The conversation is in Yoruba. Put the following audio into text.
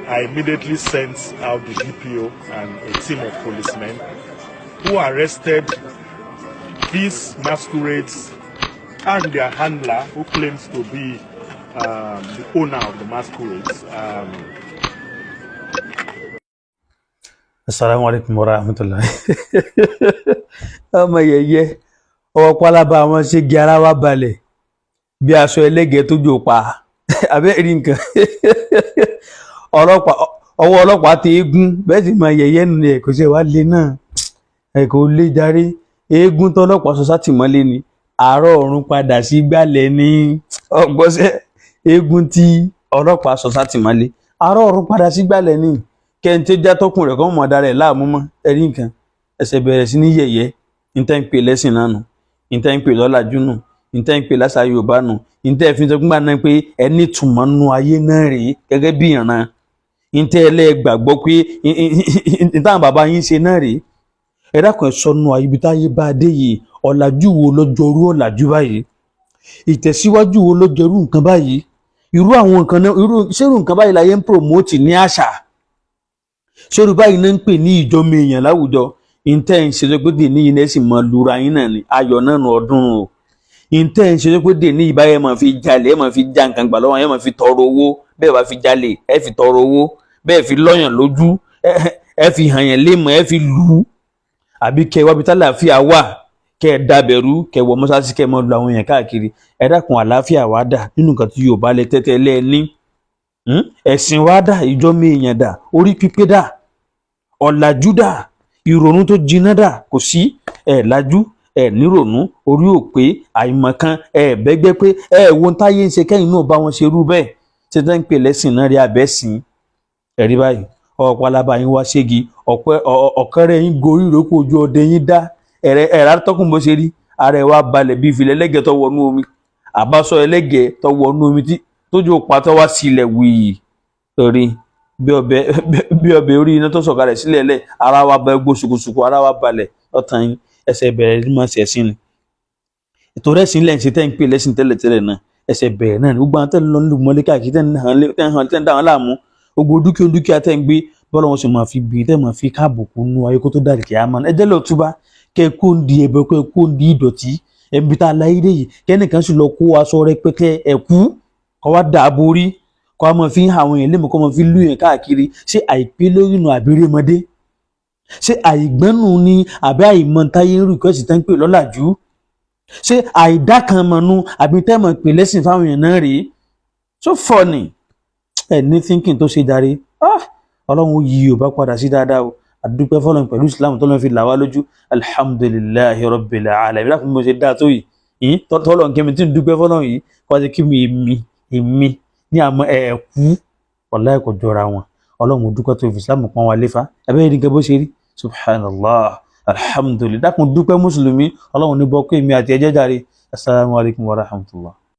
I immediately sent out the DPO and a team of policemen who arrested these masquerades and their handler, who claims to be the owner of the masquerades. Assalamu alaikum warahmatullahi. Ọmọ yẹ̀yẹ́ ọwọ́ pálábá wọn ṣe gé ara wa balẹ̀ bí aṣọ ẹlẹ́gẹ̀ẹ́ tó jò pa abẹ́rẹ́ nǹkan ọwọ́ ọlọ́pàá ti eégún bẹ́ẹ̀ sì máa yẹ̀yẹ́ nù ẹ̀ kò ṣe wá lé náà ẹ̀ kò lè darí eégún tó ọlọ́pàá sọ sátìmọ́lé ni àárọ̀ ọ̀run padà sí gbálẹ̀ ní ọgbọ́sẹ̀ eégún tí ọlọ́pàá sọ sátìmọ́lé àárọ̀ ọ̀run padà sí gbálẹ̀ ní kẹ́ńtẹ́ já tọkùn rẹ̀ kọ́ mọ̀ dára ẹ̀ láàmú mọ́ ẹ̀rí nǹkan ẹsẹ̀ bẹ̀rẹ̀ sí ní yẹ̀yẹ́ níta ń pè lẹ́sìn náà nù níta ń pè lọ́làjú nù níta ń pè lásà Yorùbá nù níta ẹ̀fín tó gbà náà pé ẹni túmọ̀ nù ayé náà rèé gẹ́gẹ́ bí ìran níta ẹlẹ́gbàgbọ́ pé níta àwọn bàbá yín ṣe náà rèé ẹ dákun ẹ sọnù ibi táyé bá dé yìí ọ̀làjú wo lọ́jọ́rú ọ̀làjú báyìí ìtẹ̀síwájú wo lọ́jọ́rú nǹkan báyìí irú àwọn nǹkan náà ṣérù nǹkan báyìí láyé ń promote ní àṣà ṣérù báyìí náà ń pè ní ìjọmọ èèyàn láwùjọ ìtẹ́ ń ṣe pé dè ní yìí náà sì mọ lura yín náà ní ayọ̀ náà nù ọdún o ìtẹ́ ń ṣe pé dè ní ìbá yẹn máa fi jalè ẹ máa fi já nǹkan gbà lọ́wọ́ yẹn máa fi tọrọ owó bẹ́ẹ̀ bá fi jalè ẹ fi tọrọ owó bẹ́ẹ̀ fi lọ́yàn lójú ẹ fi hàn yẹn lémọ̀ ẹ fi lù ú àbí kẹ wábi tálàáfíà wà kẹ ẹ dàbẹ̀rú kẹ wọ mọ́sáàsì kẹ mọ́ lu àwọn èèyàn káàkiri ẹ dákun àlàáfíà wá dà nínú nǹkan tí Yorùbá lẹ tẹ́tẹ́ lẹ́ẹ̀ní ẹ̀sìn wá dà ìjọ́mọ èèyàn dà orí pípé dà ọ̀làjú dà ìrònú tó jiná dà kò sí ẹ̀ lájú ẹ̀ nírònú orí òpé àìmọ̀kan ẹ̀ bẹ́gbẹ́ pé ẹ̀ wo táyé ń ṣe kẹ́yìn náà bá wọn ṣe rú bẹ́ẹ̀ ṣe tẹ́ ń pè lẹ́sìn náà rí abẹ́sìn ẹ̀rí báyìí ọ̀pọ̀lọpọ̀ yín wá ségi ọ̀kẹ́rẹ́ yín gorí ìrókò ojú ọdẹ yín dá ẹ̀rá tọkùn bó ṣe rí ara ẹ̀ wá balẹ̀ bí ìfìlẹ̀ ẹlẹ́gẹ̀ẹ́ tó wọnú omi àbáṣọ ẹlẹ́gẹ̀ẹ́ tó wọnú omi tójú pàtó wá sílẹ̀ wìí torí bí ọbẹ̀ orí iná tó sọ̀kalẹ̀ sílẹ̀ lẹ̀ ara wa bá gbó ṣùkùṣùkù ara wa balẹ̀ ọ̀tàn yín ẹsẹ̀ bẹ̀rẹ̀ ní máa ṣẹ̀sìn ni ètò rẹ̀sìn lẹ́yìn ṣe tẹ́ ń pè lẹ́sìn tẹ́lẹ̀tẹ́lẹ̀ náà ẹsẹ̀ bẹ̀rẹ̀ náà ni gbogbo àwọn tẹ́lẹ̀ lọ́nà mọ́lẹ́ káàkiri tẹ́ ń dá wọn láàmú gbogbo dúkìá tẹ́ ń gbé bọ́lá wọn sì máa fi bí tẹ́ máa fi káàbùkù nú ayé kó tó dàrí kí á máa ẹ jẹ́ lọ túbá kẹ́ kó ń di ẹbẹ kẹ́ kó ń di ìdọ̀tí ẹbí tá a láyé dé yìí kẹ́nìkan sì lọ kó aṣọ rẹpẹtẹ ẹ̀kú kọ́ wá dà á borí kọ́ máa fi àwọn èèyàn lémọ̀ kọ́ máa fi lú yẹn káàkiri ṣé àìpé lórí nù àbírémọdé ṣé àìgbọ́nù ni àbí àìmọ̀ntáyé ń rìkọ́sì tán pè lọ́làjú ṣé àìdákanmọ̀nù àbí tẹ́mọ̀ pè lẹ́sìn fáwọn èèyàn náà rèé so funny ẹ̀ ní thinking tó ṣe darí ọlọ́run yí Yorùbá padà sí dáadáa o àdúpẹ́ fọlọ́run pẹ̀lú Islam tó lọ́n fi là wá lójú alhamdulillahi rabbil alamin láti mo ṣe dáa tó yìí tọ́lọ́run kí mi tí ń dúpẹ́ fọlọ́run yìí kọ́ sí kí mi èmi ní àmọ́ ẹ̀ẹ̀kú ọ̀la ẹ̀kọ́ jọra wọn ọlọ́run dúpẹ́ tó fi Islam pọ́n wa léfa ẹ̀bẹ́ rí nǹkan bó ṣe rí subhanallah alhamdulillah dákun dúpẹ́ mùsùlùmí ọlọ́run ní bọ́ kó èmi àti ẹjẹ́ jàre assalamu alaikum warahmatullah.